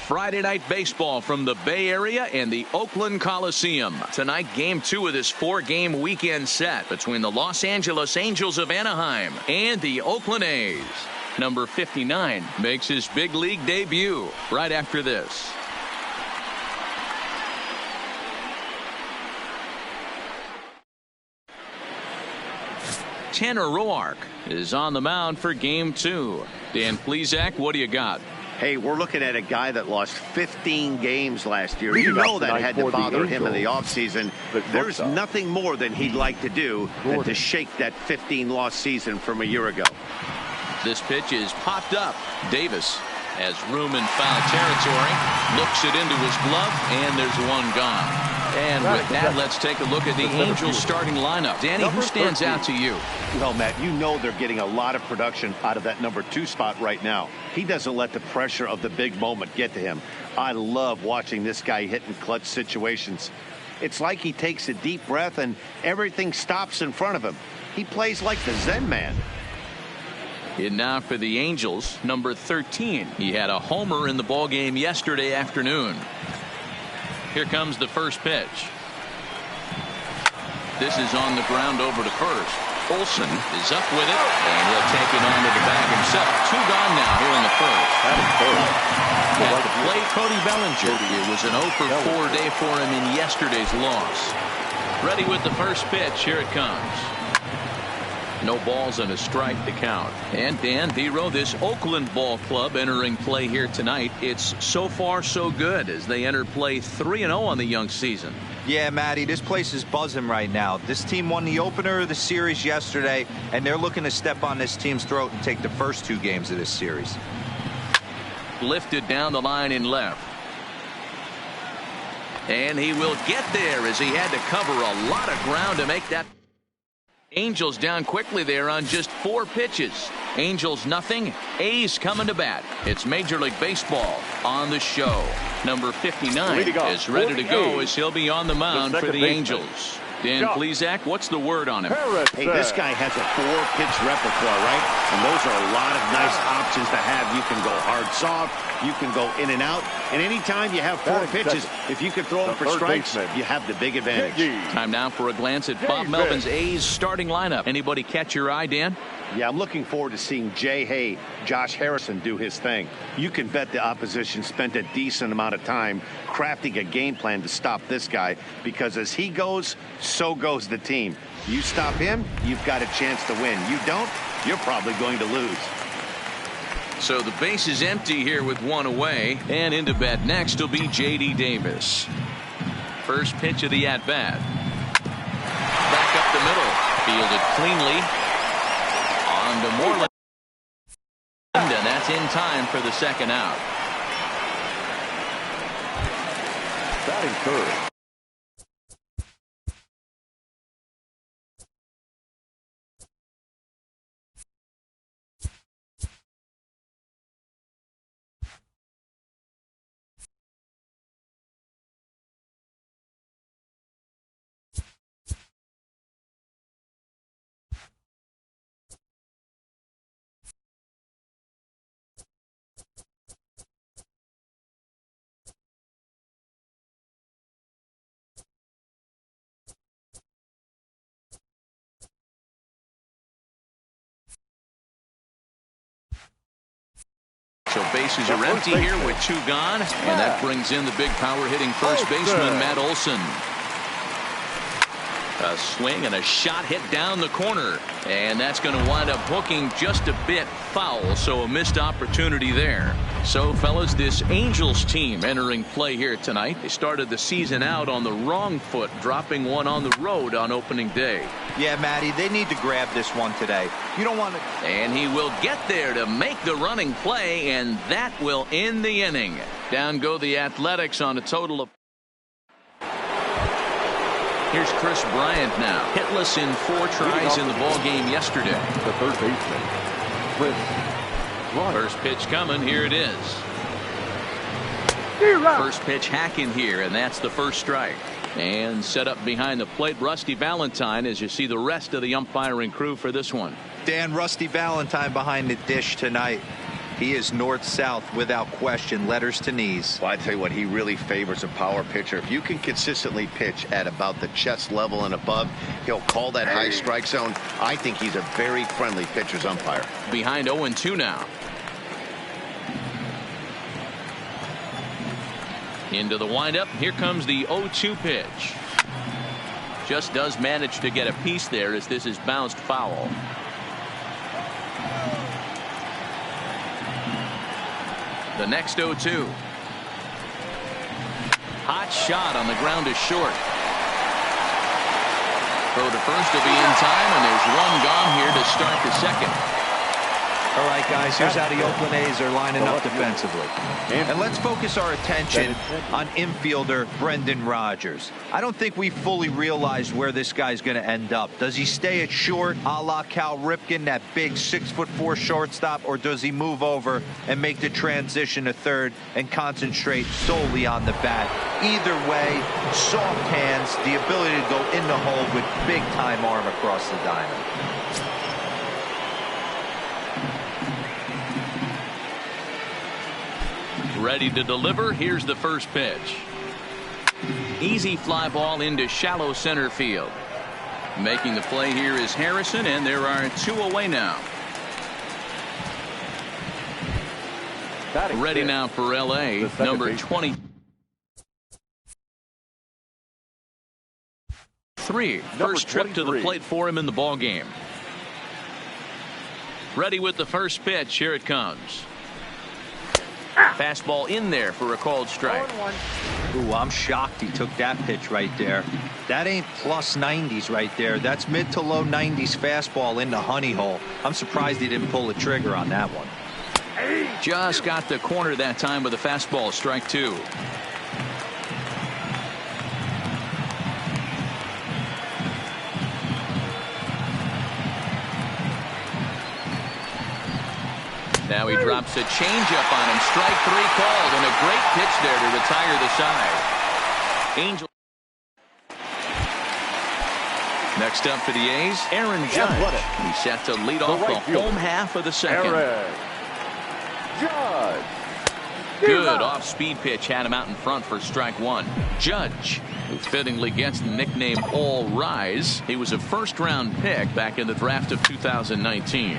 Friday night baseball from the Bay Area and the Oakland Coliseum. Tonight, game 2 of this 4-game weekend set between the Los Angeles Angels of Anaheim and the Oakland A's. Number 59 makes his big league debut right after this. Tanner Roark is on the mound for game 2. Dan Plesac, what do you got? Hey, we're looking at a guy that lost 15 games last year. You know that had to bother him in the offseason. There's nothing more than he'd like to do than to shake that 15-loss season from a year ago. This pitch is popped up. Davis has room in foul territory. Looks it into his glove, and there's one gone. And with that, let's take a look at the Angels starting lineup. Danny, who stands out to you? Well, Matt, you know they're getting a lot of production out of that number 2 spot right now. He doesn't let the pressure of the big moment get to him. I love watching this guy hit in clutch situations. It's like he takes a deep breath and everything stops in front of him. He plays like the Zen man. And now for the Angels, number 13. He had a homer in the ballgame yesterday afternoon. Here comes the first pitch. This is on the ground over to first. Olsen is up with it, and he'll take it onto the bag himself. 2 gone now here in the first. At the plate, Cody Bellinger. It was an 0 for 4 day for him in yesterday's loss. Ready with the first pitch. Here it comes. No balls and a strike to count. And Dan Vero, this Oakland ball club entering play here tonight. It's so far so good as they enter play 3-0 on the young season. Yeah, Matty, this place is buzzing right now. This team won the opener of the series yesterday, and they're looking to step on this team's throat and take the first 2 games of this series. Lifted down the line in left. And he will get there as he had to cover a lot of ground to make that. Angels down quickly there on just 4 pitches. Angels nothing. A's coming to bat. It's Major League Baseball on the show. Number 59 is ready to go as he'll be on the mound for the Angels. Dan Plesac, what's the word on him? Hey, this guy has a 4-pitch repertoire, right? And those are a lot of nice options to have. You can go hard soft. You can go in and out. And anytime you have 4 pitches, if you can throw them for strikes, you have the big advantage. Time now for a glance at Bob Melvin's A's starting lineup. Anybody catch your eye, Dan? Yeah, I'm looking forward to seeing Jay Hay, Josh Harrison do his thing. You can bet the opposition spent a decent amount of time crafting a game plan to stop this guy, because as he goes, so goes the team. You stop him, you've got a chance to win. You don't, you're probably going to lose. So the base is empty here with 1 away, and into bat next will be J.D. Davis. First pitch of the at-bat. Back up the middle, fielded cleanly. On to Moreland, and that's in time for the second out. Batting third. So bases are empty here with 2 gone, and that brings in the big power hitting first baseman Matt Olson. A swing and a shot hit down the corner, and that's going to wind up hooking just a bit foul, so a missed opportunity there. So fellas, this Angels team entering play here tonight. They started the season out on the wrong foot, dropping one on the road on opening day. Yeah, Matty, they need to grab this one today. You don't want to. And he will get there to make the running play, and that will end the inning. Down go the Athletics on a total of. Here's Chris Bryant now, hitless in 4 tries in the ball game yesterday. The third baseman, Chris Bryant. First pitch coming. Here it is. First pitch hacking here, and that's the first strike. And set up behind the plate, Rusty Valentine, as you see the rest of the umpiring crew for this one. Dan, Rusty Valentine behind the dish tonight. He is north-south without question, letters to knees. Well, I tell you what, he really favors a power pitcher. If you can consistently pitch at about the chest level and above, he'll call that high strike zone. I think he's a very friendly pitcher's umpire. Behind 0-2 now. Into the windup. Here comes the 0-2 pitch. Just does manage to get a piece there as this is bounced foul. The next 0-2. Hot shot on the ground is short. Throw to first to be in time, and there's one gone here to start the second. All right, guys, here's how the Oakland A's are lining up defensively. And let's focus our attention on infielder Brendan Rodgers. I don't think we fully realized where this guy's going to end up. Does he stay at short, a la Cal Ripken, that big 6'4" shortstop, or does he move over and make the transition to third and concentrate solely on the bat? Either way, soft hands, the ability to go in the hole with big-time arm across the diamond. Ready to deliver. Here's the first pitch. Easy fly ball into shallow center field. Making the play here is Harrison, and there are 2 away now. Ready now for LA, number 23. First trip to the plate for him in the ball game. Ready with the first pitch. Here it comes. Fastball in there for a called strike. Ooh, I'm shocked he took that pitch right there. That ain't plus 90s right there. That's mid to low 90s fastball in the honey hole. I'm surprised he didn't pull the trigger on that one. Just got the corner that time with a fastball. Strike 2. Now he drops a changeup on him. Strike 3 called, and a great pitch there to retire the side. Angel. Next up for the A's, Aaron Judge. He's set to lead off the home half of the second. Aaron Judge. Good off-speed pitch had him out in front for strike 1. Judge, who fittingly gets the nickname All Rise. He was a first-round pick back in the draft of 2019.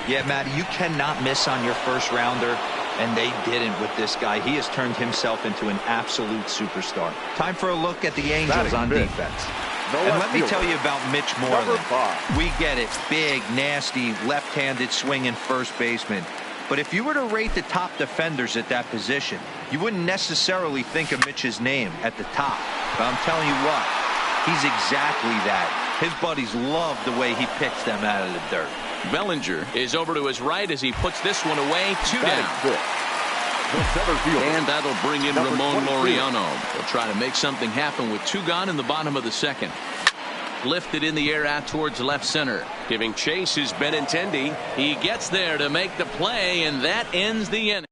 Yeah, Matt, you cannot miss on your first rounder, and they didn't with this guy. He has turned himself into an absolute superstar. Time for a look at the Angels on defense. And let me tell you about Mitch Moreland. We get it. Big, nasty, left-handed swinging first baseman. But if you were to rate the top defenders at that position, you wouldn't necessarily think of Mitch's name at the top. But I'm telling you what, he's exactly that. His buddies love the way he picks them out of the dirt. Bellinger is over to his right as he puts this one away. 2 down. And that'll bring in Ramon Laureano. They'll try to make something happen with 2 gone in the bottom of the second. Lifted in the air out towards left center. Giving chase is Benintendi. He gets there to make the play, and that ends the inning.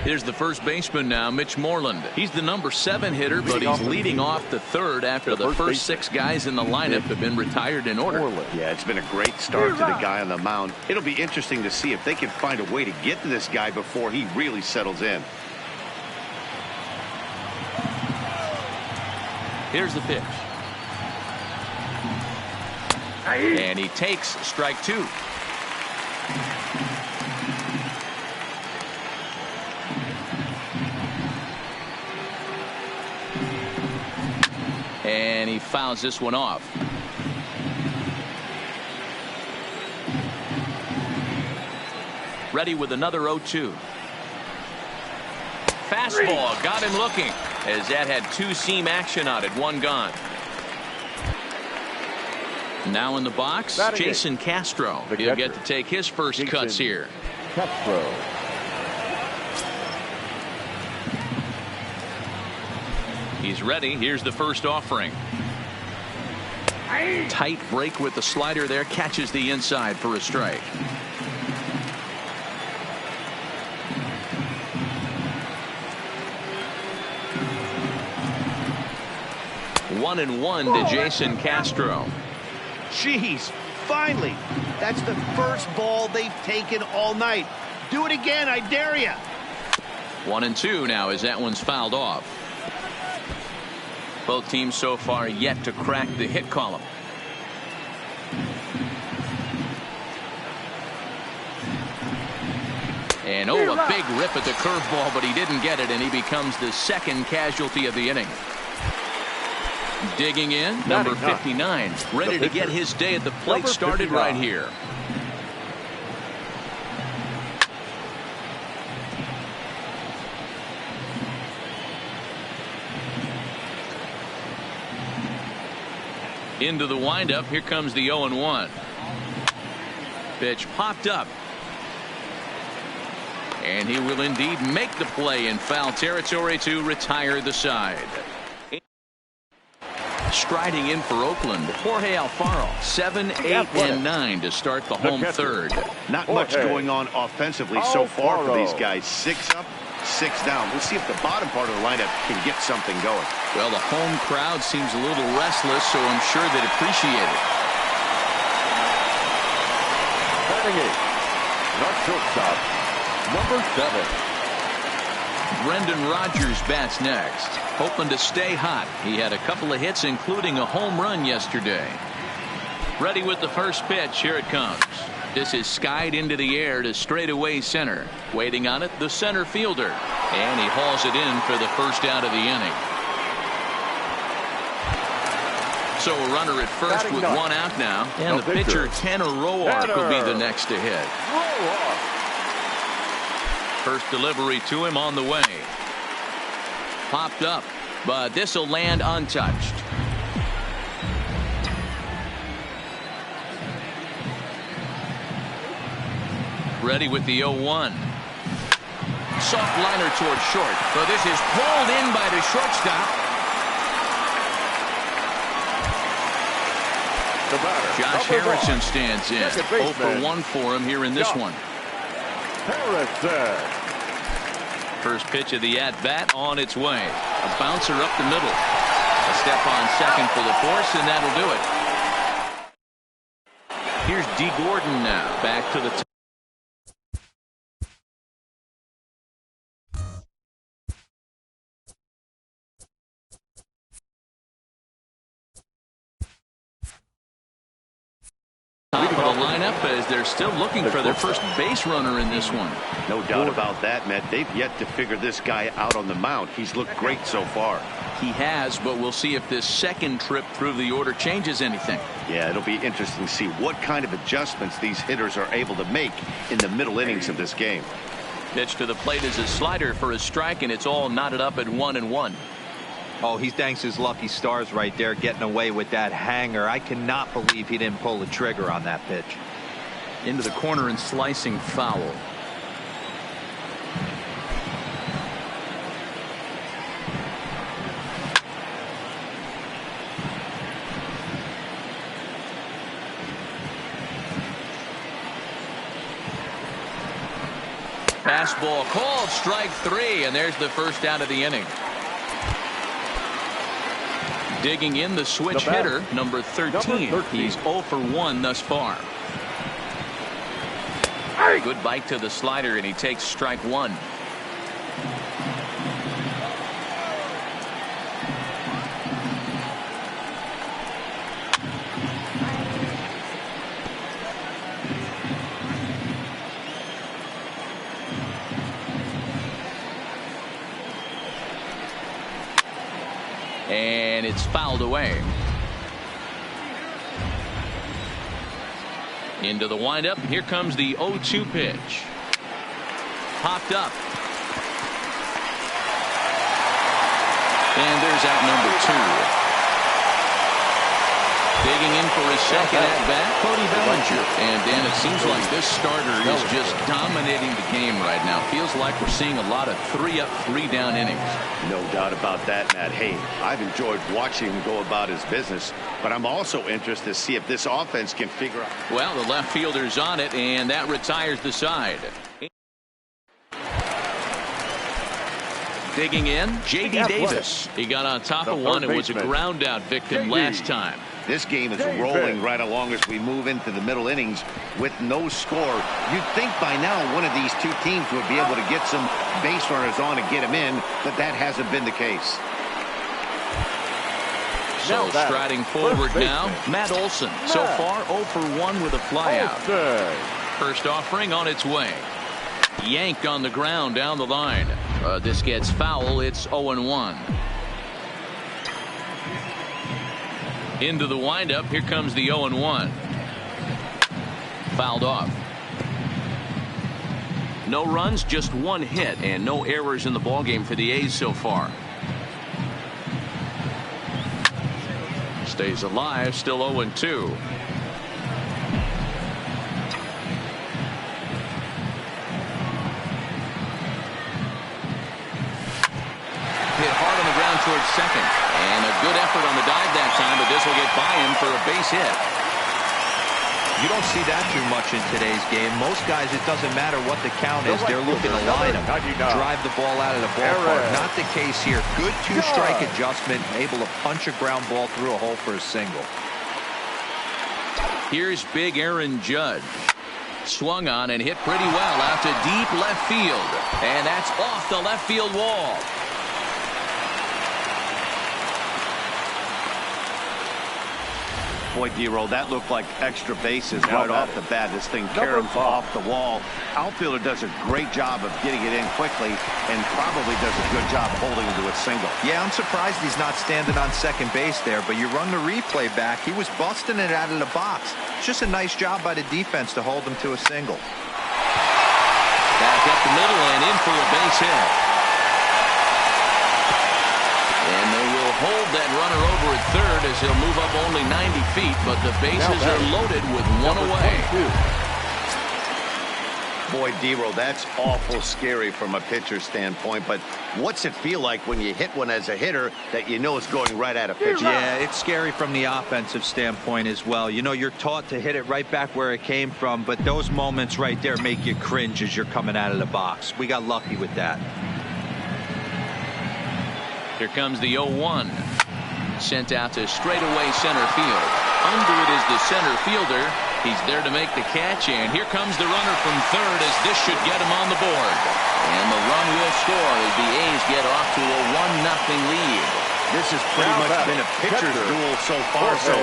Here's the first baseman now, Mitch Moreland. He's the number 7 hitter, but he's leading off the third after the first 6 guys in the lineup have been retired in order. Yeah, it's been a great start to the guy on the mound. It'll be interesting to see if they can find a way to get to this guy before he really settles in. Here's the pitch. And he takes strike 2. And he fouls this one off. Ready with another 0-2. Fastball got him looking as that had 2-seam action on it. 1 gone. Now in the box, Jason Castro. He'll get to take his first cuts here. Castro. He's ready. Here's the first offering. Tight break with the slider there. Catches the inside for a strike. One and one to Jason Castro. Jeez, finally. That's the first ball they've taken all night. Do it again, I dare you. 1-2 now as that one's fouled off. Both teams so far yet to crack the hit column. And a big rip at the curveball, but he didn't get it, and he becomes the second casualty of the inning. Digging in, number 59, ready to get his day at the plate started right here. Into the windup, here comes the 0-1. Pitch popped up. And he will indeed make the play in foul territory to retire the side. Striding in for Oakland, Jorge Alfaro, 7, 8, and 9 to start the home third. Not much going on offensively so far for these guys. 6 up, 6 down. We'll see if the bottom part of the lineup can get something going. Well, the home crowd seems a little restless, so I'm sure they'd appreciate it. Batting 8, not shortstop, number 7. Brendan Rodgers bats next. Hoping to stay hot. He had a couple of hits, including a home run yesterday. Ready with the first pitch. Here it comes. This is skied into the air to straightaway center. Waiting on it, the center fielder. And he hauls it in for the first out of the inning. So a runner at first with 1 out now. And the pitcher, Tanner Roark, will be the next to hit. First delivery to him on the way. Popped up, but this will land untouched. Ready with the 0-1. Soft liner toward short. So this is pulled in by the shortstop. The batter, Josh Harrison stands in. 0 for 1 for him here in this one. Harrison. First pitch of the at-bat on its way. A bouncer up the middle. A step on second for the force, and that'll do it. Here's D. Gordon now. Back to the top. Top of the lineup as they're still looking for their first base runner in this one. No doubt about that, Matt. They've yet to figure this guy out on the mound. He's looked great so far. He has, but we'll see if this second trip through the order changes anything. Yeah, it'll be interesting to see what kind of adjustments these hitters are able to make in the middle innings of this game. Pitch to the plate is a slider for a strike, and it's all knotted up at 1-1. Oh, he thanks his lucky stars right there, getting away with that hanger. I cannot believe he didn't pull the trigger on that pitch. Into the corner and slicing foul. Fastball called, strike 3, and there's the first out of the inning. Digging in the switch hitter, number 13. He's 0 for 1 thus far. Good bite to the slider, and he takes strike 1. And it's fouled away. Into the windup. Here comes the 0-2 pitch. Popped up. And there's out number 2. Digging in for his second at bat, Cody Bellinger. And Dan, it seems like this starter is just dominating the game right now. Feels like we're seeing a lot of 3-up, 3-down innings. No doubt about that, Matt. Hey, I've enjoyed watching him go about his business, but I'm also interested to see if this offense can figure out. Well, the left fielder's on it, and that retires the side. Digging in, J.D. Davis. He got on top of one and was a ground out victim last time. This game is rolling right along as we move into the middle innings with no score. You'd think by now one of these two teams would be able to get some base runners on and get them in, but that hasn't been the case. So striding forward now, Matt Olson. So far 0 for 1 with a flyout. First offering on its way. Yanked on the ground down the line. This gets foul. It's 0-1. Into the windup. Here comes the 0-1. Fouled off. No runs, just one hit, and no errors in the ballgame for the A's so far. Stays alive, still 0-2. Hit hard on the ground towards second. And a good effort on the dive that time, but this will get by him for a base hit. You don't see that too much in today's game. Most guys, it doesn't matter what the count is. They're looking to line them, drive the ball out of the ballpark. Not the case here. Good two-strike adjustment, able to punch a ground ball through a hole for a single. Here's big Aaron Judge. Swung on and hit pretty well out to deep left field. And that's off the left field wall. Boy, D-Roll, that looked like extra bases right off the bat. This thing caroms off the wall. Outfielder does a great job of getting it in quickly and probably does a good job holding it to a single. Yeah, I'm surprised he's not standing on second base there, but you run the replay back. He was busting it out of the box. It's just a nice job by the defense to hold him to a single. Back up the middle and in for a base hit. And they will hold that runner over at third as he'll move up only 90 feet, but the bases are loaded with one away. Boy, D-Roll, that's awful scary from a pitcher standpoint, but what's it feel like when you hit one as a hitter that you know is going right at a pitcher? Yeah, it's scary from the offensive standpoint as well. You know, you're taught to hit it right back where it came from, but those moments right there make you cringe as you're coming out of the box. We got lucky with that. Here comes the 0-1. Sent out to straightaway center field. Under it is the center fielder. He's there to make the catch, and here comes the runner from third as this should get him on the board. And the run will score as the A's get off to a 1-0 lead. This has pretty much been a pitcher's duel so far, so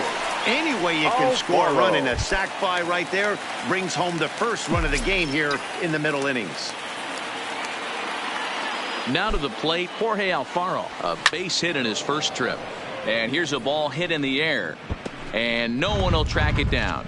any way you can score a run, in a sac fly right there brings home the first run of the game here in the middle innings. Now to the plate, Jorge Alfaro, a base hit in his first trip. And here's a ball hit in the air. And no one will track it down.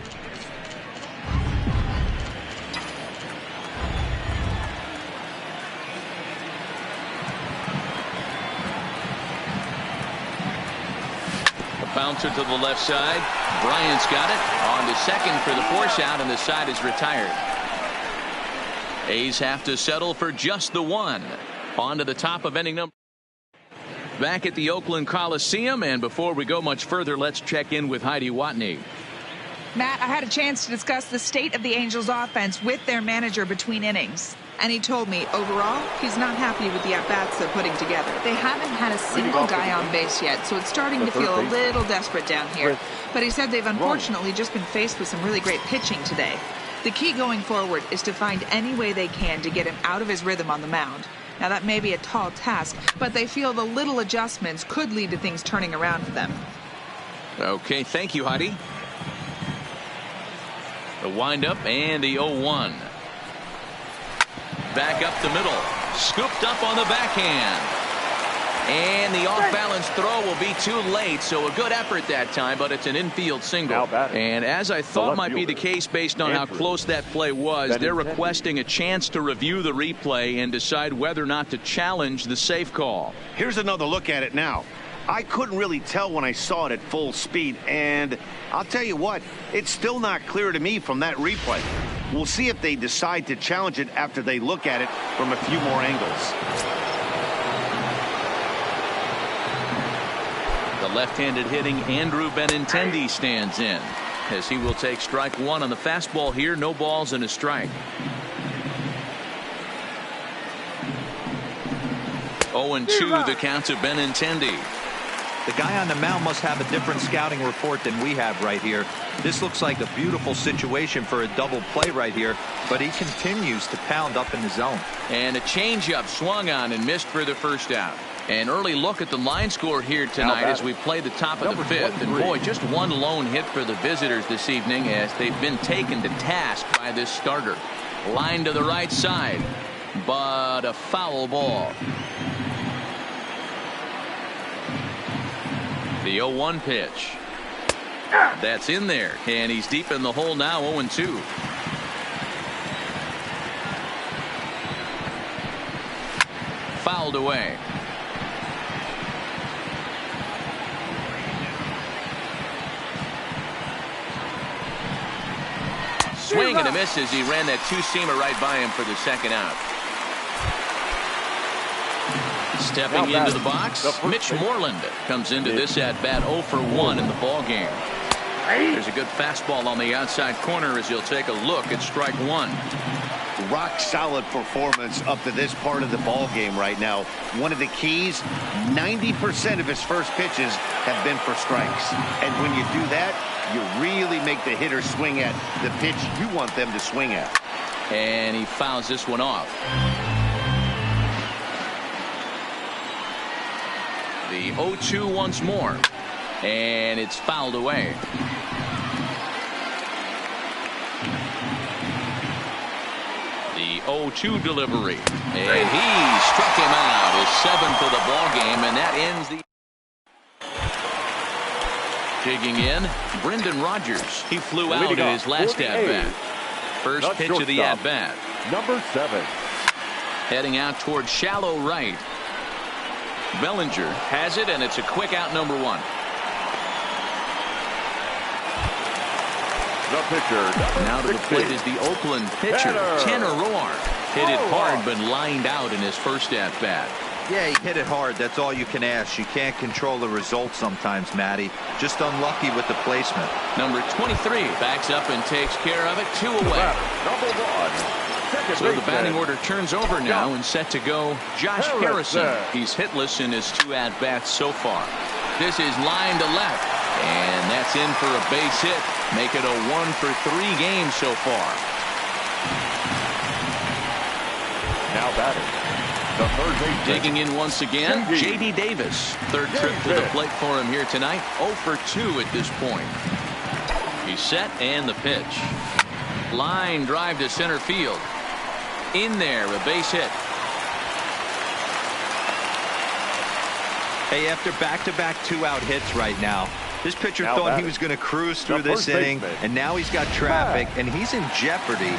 A bouncer to the left side. Bryant's got it. On to second for the force out, and the side is retired. A's have to settle for just the one. On to the top of inning number. Back at the Oakland Coliseum, and before we go much further, let's check in with Heidi Watney. Matt, I had a chance to discuss the state of the Angels offense with their manager between innings. And he told me, overall, he's not happy with the at-bats they're putting together. They haven't had a single guy on base yet, so it's starting to feel a little desperate down here. But he said they've unfortunately just been faced with some really great pitching today. The key going forward is to find any way they can to get him out of his rhythm on the mound. Now, that may be a tall task, but they feel the little adjustments could lead to things turning around for them. Okay, thank you, Heidi. The windup and the 0-1. Back up the middle. Scooped up on the backhand. And the off-balance throw will be too late, so a good effort that time, but it's an infield single. And as I thought might be the case based on how close that play was, they're requesting a chance to review the replay and decide whether or not to challenge the safe call. Here's another look at it now. I couldn't really tell when I saw it at full speed, and I'll tell you what, it's still not clear to me from that replay. We'll see if they decide to challenge it after they look at it from a few more angles. The left-handed hitting Andrew Benintendi stands in as he will take strike one on the fastball here. No balls and a strike. 0-2 the count to Benintendi. The guy on the mound must have a different scouting report than we have right here. This looks like a beautiful situation for a double play right here, but he continues to pound up in the zone. And a changeup swung on and missed for the first out. An early look at the line score here tonight as we play the top of the fifth. And boy, just one lone hit for the visitors this evening as they've been taken to task by this starter. Line to the right side, but a foul ball. The 0-1 pitch. That's in there, and he's deep in the hole now, 0-2. Fouled away. Swing and a miss as he ran that two-seamer right by him for the second out. Stepping into the box, Mitch Moreland comes into this at-bat 0 for 1 in the ball game. There's a good fastball on the outside corner as he'll take a look at strike one. Rock solid performance up to this part of the ball game right now. One of the keys, 90% of his first pitches have been for strikes. And when you do that, you really make the hitter swing at the pitch you want them to swing at. And he fouls this one off. The 0-2 once more. And it's fouled away. The 0-2 delivery. And he struck him out. His 7th of the ball game, and that ends the. Digging in, Brendan Rodgers. He flew out in his last at-bat. First pitch of the at-bat. Number 7. Heading out towards shallow right. Bellinger has it, and it's a quick out, number 1. The pitcher. Now to the plate is the Oakland pitcher, Tanner Roark. Hit it hard, but lined out in his first at-bat. Yeah, he hit it hard. That's all you can ask. You can't control the result sometimes, Matty. Just unlucky with the placement. Number 23 backs up and takes care of it. 2 away. Number 1. So the batting order turns over now and set to go Josh Harrison. He's hitless in his 2 at-bats so far. This is line to left, and that's in for a base hit. Make it a 1 for 3 games so far. Now batting. The third base. Digging in once again, J.D. Davis. Third trip to the plate for him here tonight. 0 for 2 at this point. He's set and the pitch. Line drive to center field. In there, a base hit. Hey, after back-to-back 2-out hits right now, this pitcher thought he was going to cruise through this inning, and now he's got traffic, and he's in jeopardy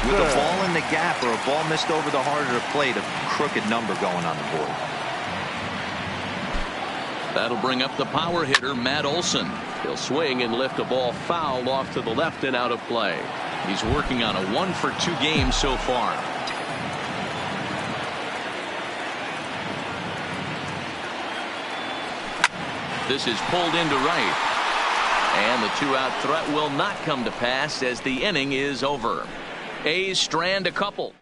with a ball in the gap or a ball missed over the heart of the plate, a crooked number going on the board. That'll bring up the power hitter, Matt Olson. He'll swing and lift a ball foul off to the left and out of play. He's working on a 1 for 2 game so far. This is pulled into right. And the 2-out threat will not come to pass as the inning is over. A's strand a couple.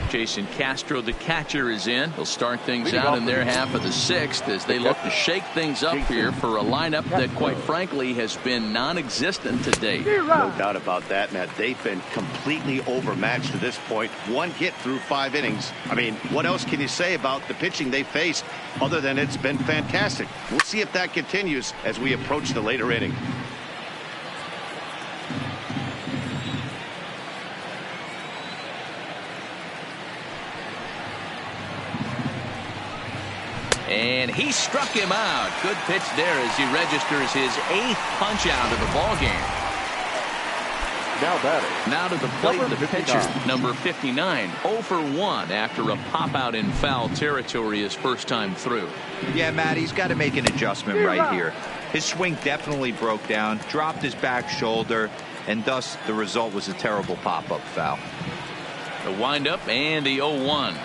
Jason Castro, the catcher, is in. He'll start things out in their half of the 6th as they look to shake things up here for a lineup that, quite frankly, has been non-existent to date. No doubt about that, Matt. They've been completely overmatched to this point. 1 hit through 5 innings. I mean, what else can you say about the pitching they faced other than it's been fantastic? We'll see if that continues as we approach the later inning. And he struck him out. Good pitch there as he registers his 8th punch out of the ball game. Now batting. Now to the plate, the pitcher, number 59, 0 for 1 after a pop out in foul territory his first time through. Yeah, Matt, he's got to make an adjustment right here. His swing definitely broke down, dropped his back shoulder, and thus the result was a terrible pop-up foul. The windup and the 0-1.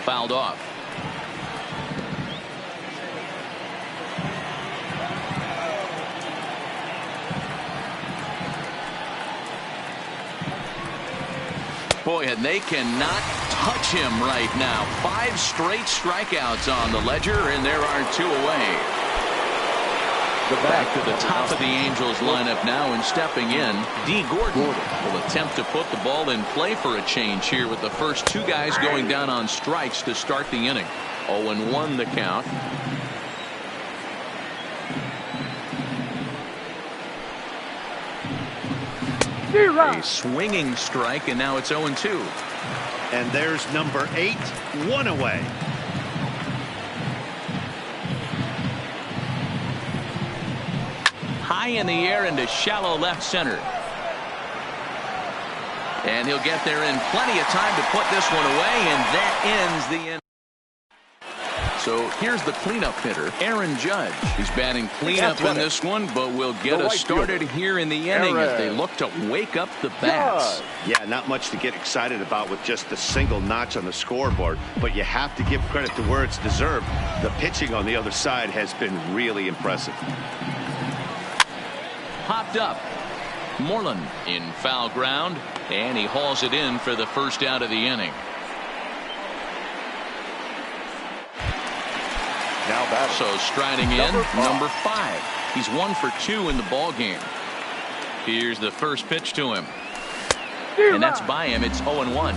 Fouled off. Boy, and they cannot touch him right now. 5 straight strikeouts on the ledger, and there are 2 away. Back to the top of the Angels lineup now, and stepping in, D. Gordon will attempt to put the ball in play for a change here with the first 2 guys going down on strikes to start the inning. 0-1 the count. A swinging strike, and now it's 0-2. And there's number 8, 1 away. High in the air into shallow left center. And he'll get there in plenty of time to put this one away, and that ends the inning. So here's the cleanup hitter, Aaron Judge. He's batting cleanup in this one, but will get us started here in the inning as they look to wake up the bats. Yeah, not much to get excited about with just a single notch on the scoreboard, but you have to give credit to where it's deserved. The pitching on the other side has been really impressive. Popped up. Moreland in foul ground, and he hauls it in for the first out of the inning. Now batting. So striding in, number 5. He's 1 for 2 in the ball game. Here's the first pitch to him. And that's by him. It's 0-1.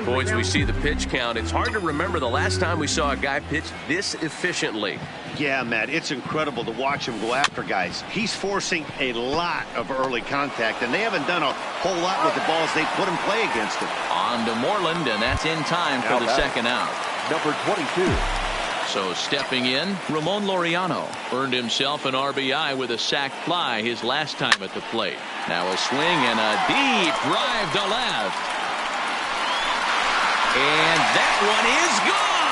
Boys, we see the pitch count. It's hard to remember the last time we saw a guy pitch this efficiently. Yeah, Matt, it's incredible to watch him go after guys. He's forcing a lot of early contact, and they haven't done a whole lot with the balls they put in play against him. On to Moreland, and that's in time for the second out. Number 22. So stepping in, Ramon Laureano earned himself an RBI with a sac fly his last time at the plate. Now a swing and a deep drive to left. And that one is gone.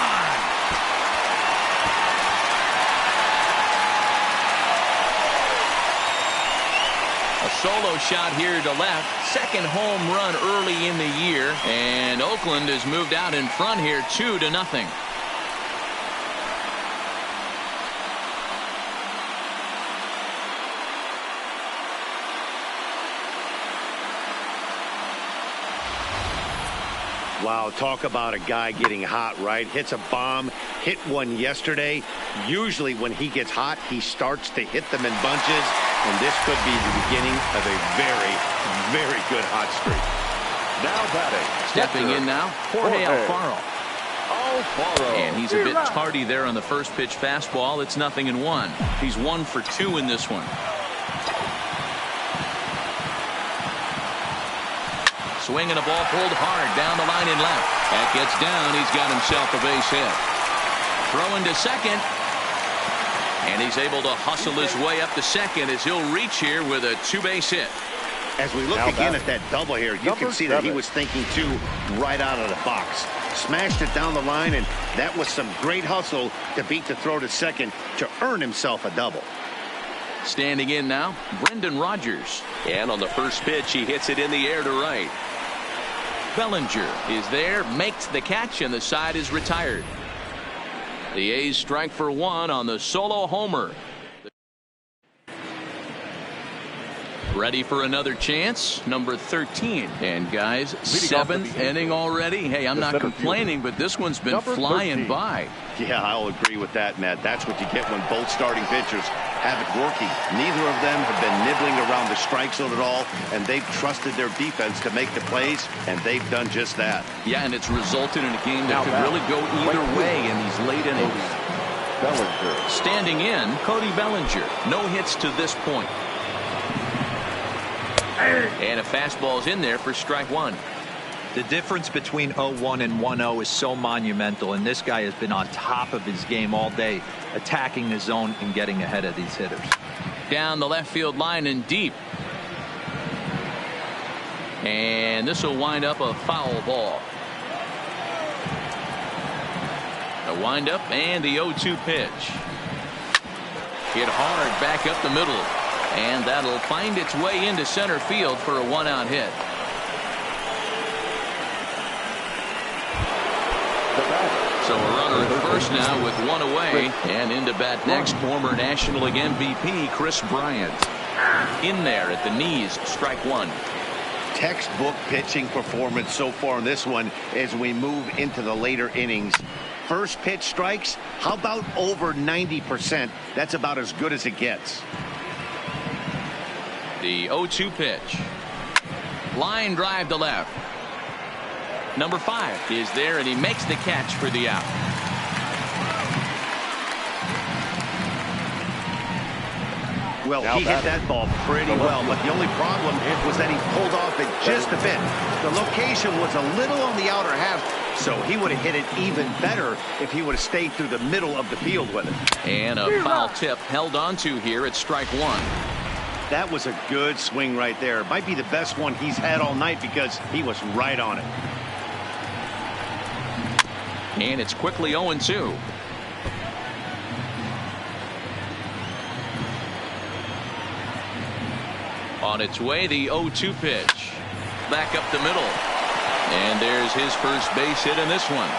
A solo shot here to left. Second home run early in the year. And Oakland has moved out in front here 2-0. Wow, talk about a guy getting hot, right? Hits a bomb, hit one yesterday. Usually when he gets hot, he starts to hit them in bunches, and this could be the beginning of a very, very good hot streak. Now batting. Stepping in now, Jorge Alfaro. Alfaro. And he's a bit tardy there on the first pitch fastball. It's 0-1. He's 1 for 2 in this one. Swinging a ball pulled hard down the line in left. That gets down. He's got himself a base hit. Throwing to second. And he's able to hustle his way up to second as he'll reach here with a 2-base hit. As we look again at that double here, you can see that he was thinking too right out of the box. Smashed it down the line, and that was some great hustle to beat the throw to second to earn himself a double. Standing in now, Brendan Rodgers. And on the first pitch, he hits it in the air to right. Bellinger is there, makes the catch, and the side is retired. The A's strike for 1 on the solo homer. Ready for another chance, number 13. And guys, 7th inning already. Hey, I'm not complaining, but this one's been flying by. Yeah, I'll agree with that, Matt. That's what you get when both starting pitchers have it working. Neither of them have been nibbling around the strike zone at all, and they've trusted their defense to make the plays, and they've done just that. Yeah, and it's resulted in a game that could really go either way in these late innings. Bellinger. Standing in, Cody Bellinger. No hits to this point. And a fastball's in there for strike 1. The difference between 0-1 and 1-0 is so monumental, and this guy has been on top of his game all day, attacking the zone and getting ahead of these hitters. Down the left field line and deep. And this will wind up a foul ball. A windup and the 0-2 pitch. Hit hard back up the middle. And that'll find its way into center field for a 1-out hit. So a runner at first now with 1 away. And into bat next, former National League MVP Chris Bryant. In there at the knees, strike 1. Textbook pitching performance so far in this one as we move into the later innings. First pitch strikes, how about over 90%? That's about as good as it gets. The 0-2 pitch. Line drive to left. Number 5 is there, and he makes the catch for the out. Well, he hit that ball pretty well, but the only problem was that he pulled off it just a bit. The location was a little on the outer half, so he would have hit it even better if he would have stayed through the middle of the field with it. And a foul tip held onto here at strike 1. That was a good swing right there. Might be the best one he's had all night because he was right on it. And it's quickly 0-2. On its way, the 0-2 pitch. Back up the middle. And there's his first base hit in this one.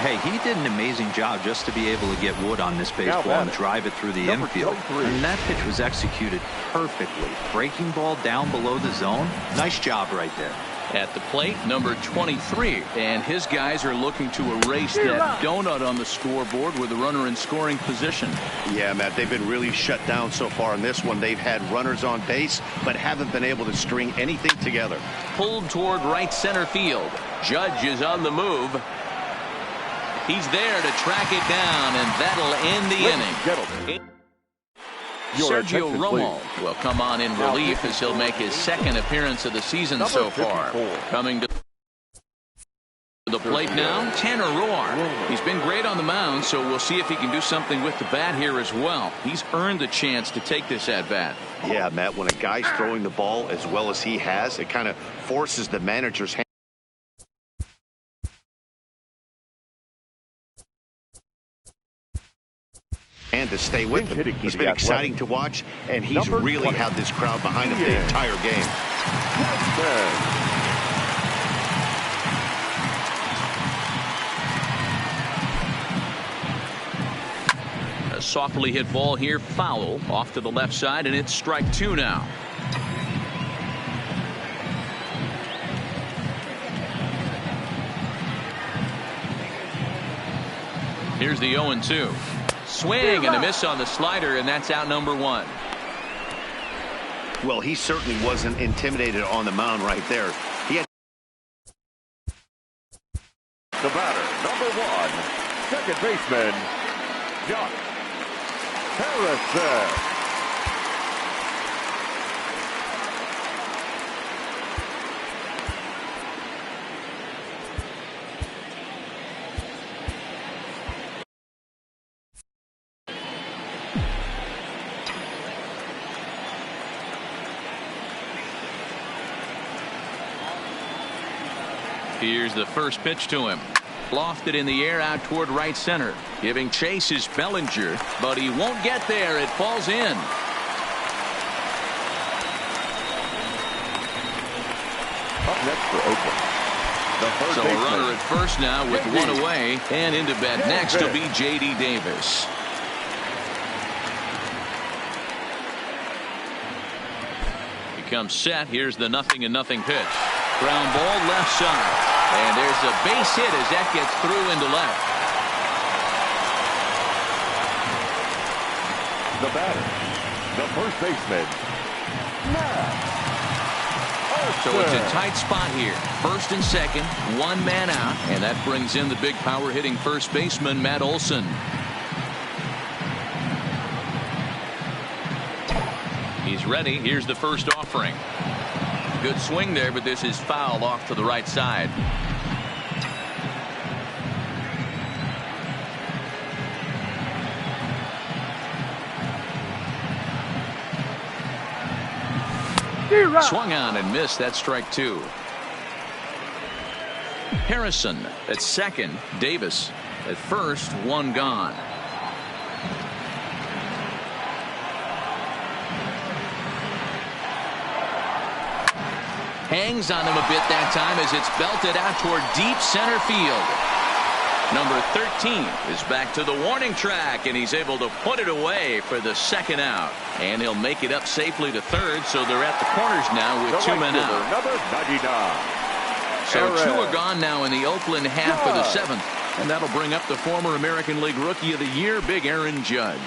Hey, he did an amazing job just to be able to get wood on this baseball and drive it through the infield. And that pitch was executed perfectly. Breaking ball down below the zone. Nice job right there. At the plate, number 23, and his guys are looking to erase that donut on the scoreboard with a runner in scoring position. Yeah, Matt, they've been really shut down so far in this one. They've had runners on base, but haven't been able to string anything together. Pulled toward right center field. Judge is on the move. He's there to track it down, and that'll end the inning. Sergio Romo will come on in relief as he'll make his second appearance of the season so far. Coming to the plate now, Tanner Roark. He's been great on the mound, so we'll see if he can do something with the bat here as well. He's earned the chance to take this at bat. Yeah, Matt, when a guy's throwing the ball as well as he has, it kind of forces the manager's hand. And to stay with him. He's been exciting to watch, and he's really had this crowd behind him the entire game. A softly hit ball here, foul off to the left side, and it's strike 2 now. Here's the 0-2. Swing and a miss on the slider, and that's out number 1. Well, he certainly wasn't intimidated on the mound right there. He had the batter, number 1, second baseman, Josh Harrison. Here's the first pitch to him. Lofted in the air out toward right center. Giving chase is Bellinger, but he won't get there. It falls in. Up next for Oakland. So a runner at first now with one away, and into bat next will be J.D. Davis. Becomes set. Here's the 0-0 pitch. Ground ball left side. And there's a base hit as that gets through into left. The batter, the first baseman, so it's a tight spot here. First and second, one man out, and that brings in the big power hitting first baseman, Matt Olson. He's ready. Here's the first offering. Good swing there, but this is foul off to the right side. Swung on and missed. That's strike 2. Harrison at second. Davis at first. One gone. Hangs on him a bit that time as it's belted out toward deep center field. Number 13 is back to the warning track, and he's able to put it away for the second out. And he'll make it up safely to third, so they're at the corners now with two men out. Number 99. So two are gone now in the Oakland half of the seventh. And that'll bring up the former American League Rookie of the Year, Big Aaron Judge.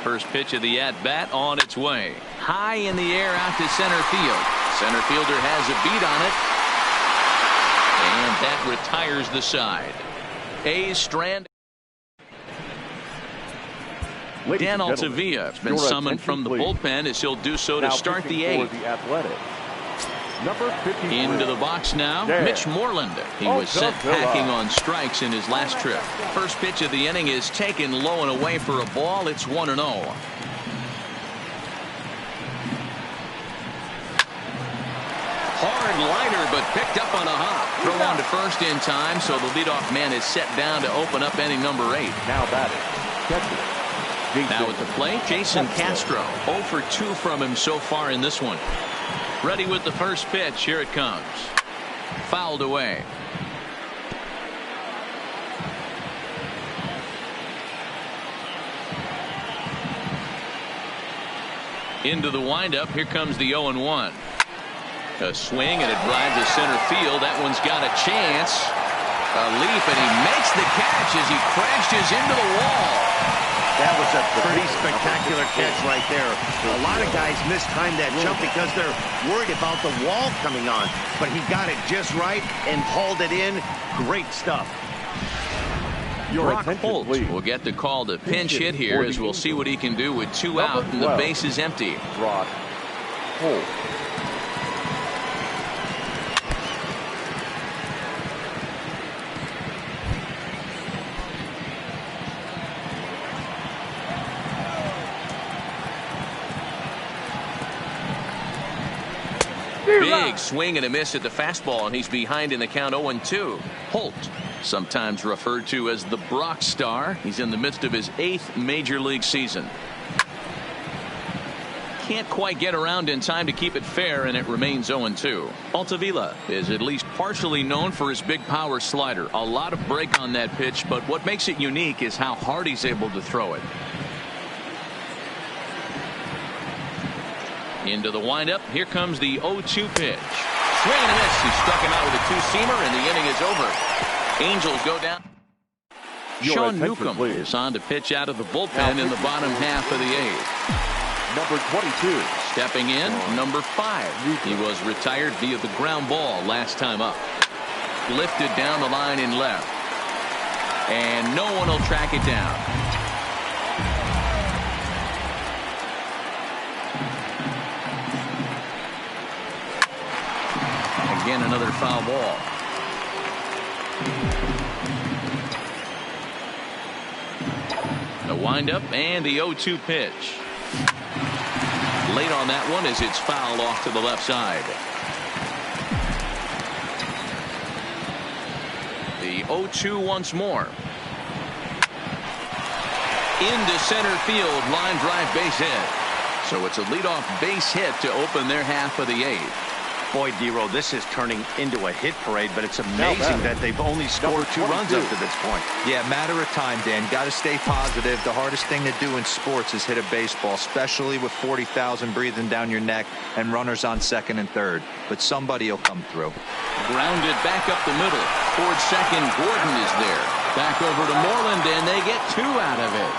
First pitch of the at-bat on its way. High in the air out to center field. Center fielder has a beat on it. And that retires the side. A's strand. Edaug-ethanb has been summoned from the bullpen as he'll do so to start the eighth. Number 53. Into the box now, Mitch Moreland. He was sent packing on strikes in his last trip. First pitch of the inning is taken low and away for a ball. It's 1-0. Hard liner, but picked up on a hop. Throw on to first in time, so the leadoff man is set down to open up inning number 8. Now batting, catcher. Now at the plate, Jason Castro. 0 for 2 from him so far in this one. Ready with the first pitch. Here it comes. Fouled away. Into the windup. Here comes the 0-1. A swing, and it drives to center field. That one's got a chance. A leap, and he makes the catch as he crashes into the wall. That was a pretty spectacular catch right there. A lot of guys mistime that jump because they're worried about the wall coming on. But he got it just right and hauled it in. Great stuff. Brock Holt will get the call to pinch hit here, as we'll see what he can do with 2 out and the base is empty. Brock Holt. Big swing and a miss at the fastball, and he's behind in the count 0-2. Holt, sometimes referred to as the Brock Star. He's in the midst of his 8th major league season. Can't quite get around in time to keep it fair, and it remains 0-2. Altavilla is at least partially known for his big power slider. A lot of break on that pitch, but what makes it unique is how hard he's able to throw it. Into the windup. Here comes the 0-2 pitch. Swing and a miss. He struck him out with a 2-seamer, and the inning is over. Angels go down. Sean Newcomb is on to pitch out of the bullpen in the bottom half of the 8th. Number 22. Stepping in, number 5. He was retired via the ground ball last time up. Lifted down the line in left. And no one will track it down. Again, another foul ball. The windup and the 0-2 pitch. Late on that one as it's fouled off to the left side. The 0-2 once more. Into center field, line drive base hit. So it's a leadoff base hit to open their half of the 8th. Boy, Dero, this is turning into a hit parade, but it's amazing that they've only scored 2 runs up to this point. Yeah, matter of time, Dan. Got to stay positive. The hardest thing to do in sports is hit a baseball, especially with 40,000 breathing down your neck and runners on second and third. But somebody will come through. Grounded back up the middle. Towards second, Gordon is there. Back over to Moreland, and they get 2 out of it.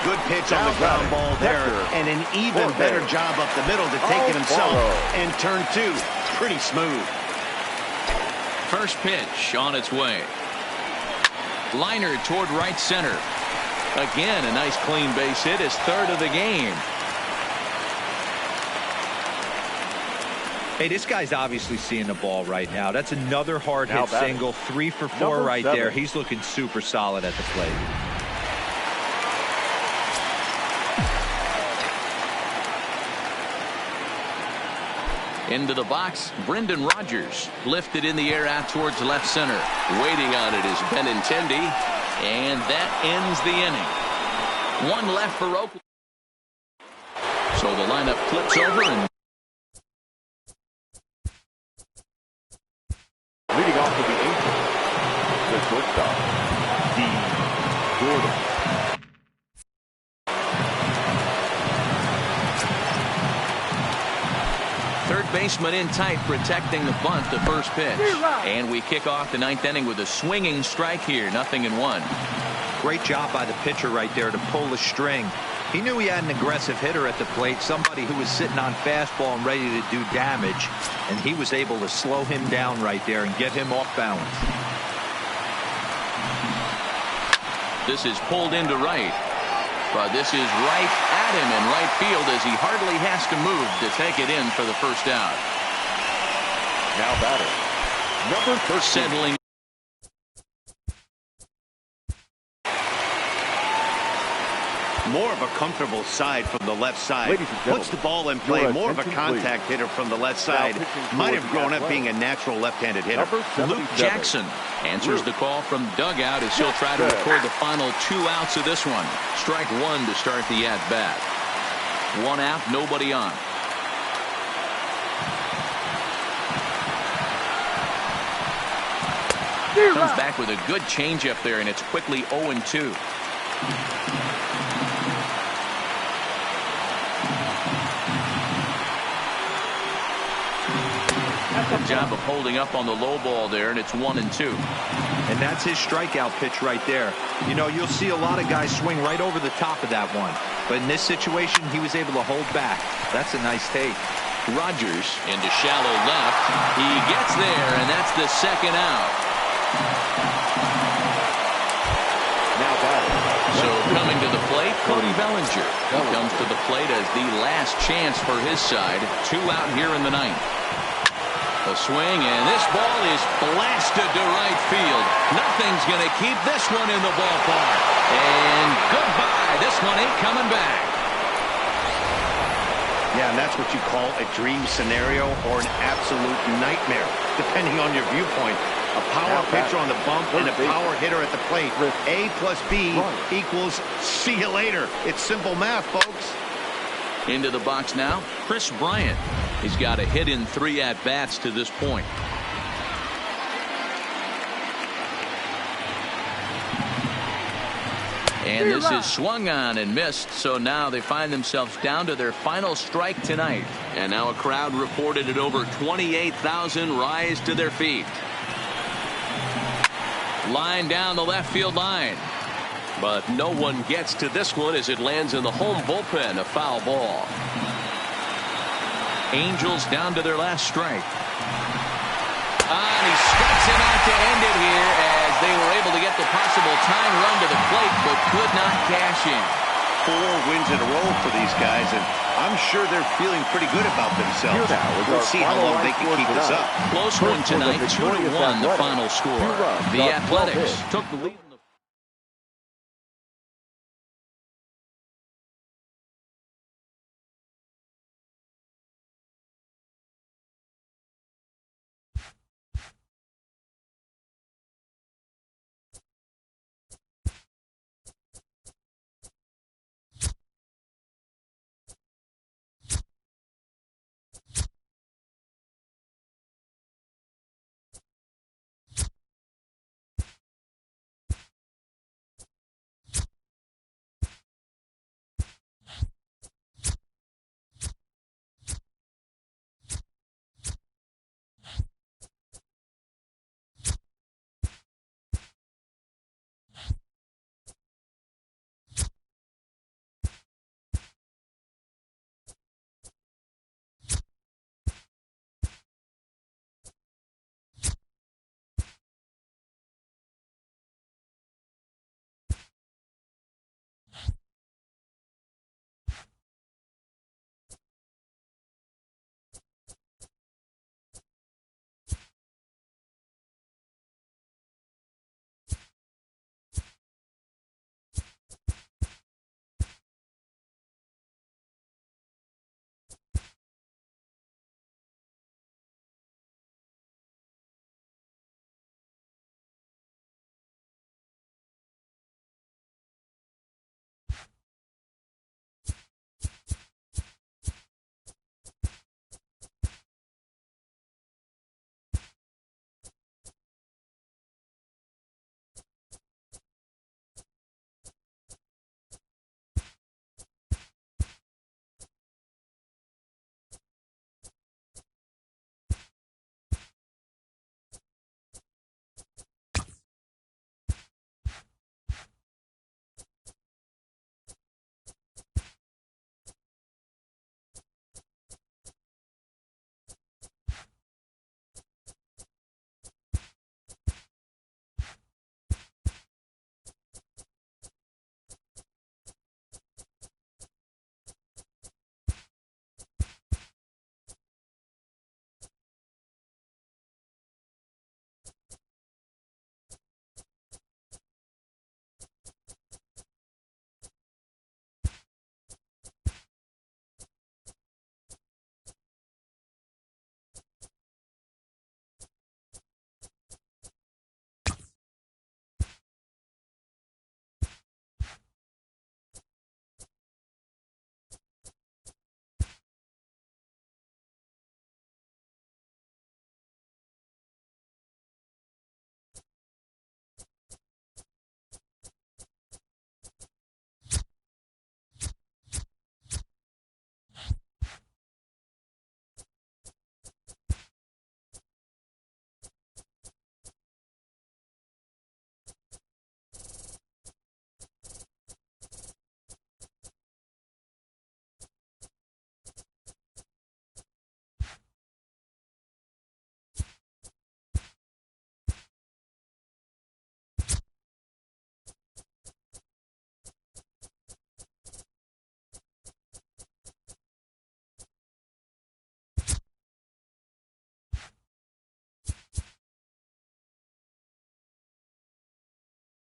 Good pitch on the ground ball there, and an even better job up the middle to take it himself and turn 2. Pretty smooth. First pitch on its way. Liner toward right center. Again, a nice clean base hit, his 3rd of the game. Hey, this guy's obviously seeing the ball right now. That's another hard hit single. 3 for 4 right there. He's looking super solid at the plate. Into the box, Brendan Rodgers lifted in the air out towards left center. Waiting on it is Benintendi, and that ends the inning. 1 left for Oakland. the lineup flips over and leading off for the Angels, the shortstop, Gordon. third baseman in tight, protecting the bunt, the first pitch. And we kick off the ninth inning with a swinging strike here, 0-1. Great job by the pitcher right there to pull the string. He knew he had an aggressive hitter at the plate, somebody who was sitting on fastball and ready to do damage, and he was able to slow him down right there and get him off balance. This is pulled into right, but this is right at him in right field as he hardly has to move to take it in for the first out. Now batter, number 13. Settling. More of a comfortable side from the left side. Ladies and gentlemen, puts the ball in play. More of a contact hitter from the left side. Might have grown up being a natural left-handed hitter. Luke Jackson answers the call from dugout as he'll try to record the final 2 outs of this one. Strike one to start the at-bat. 1 out, nobody on. Comes back with a good changeup there, and it's quickly 0-2. Good job of holding up on the low ball there, and it's 1-2. And that's his strikeout pitch right there. You know, you'll see a lot of guys swing right over the top of that one. But in this situation, he was able to hold back. That's a nice take. Rogers into shallow left. He gets there, and that's the second out. Now batter. So coming to the plate, Cody Bellinger. He comes to the plate as the last chance for his side. 2 out here in the ninth. A swing, and this ball is blasted to right field. Nothing's going to keep this one in the ballpark. And goodbye. This one ain't coming back. Yeah, and that's what you call a dream scenario or an absolute nightmare, depending on your viewpoint. A power pitcher on the bump and a power hitter at the plate. A plus B equals see you later. It's simple math, folks. Into the box now, Chris Bryant. He's got a hit in 3 at-bats to this point. And this is swung on and missed, so now they find themselves down to their final strike tonight. And now a crowd reported at over 28,000 rise to their feet. Line down the left field line. But no one gets to this one as it lands in the home bullpen, a foul ball. Angels down to their last strike. And he strikes him out to end it here as they were able to get the possible tying run to the plate but could not cash in. 4 wins in a row for these guys, and I'm sure they're feeling pretty good about themselves. We'll see how long they can keep this up. Close one tonight, 2-1 the final score. The Athletics took the lead.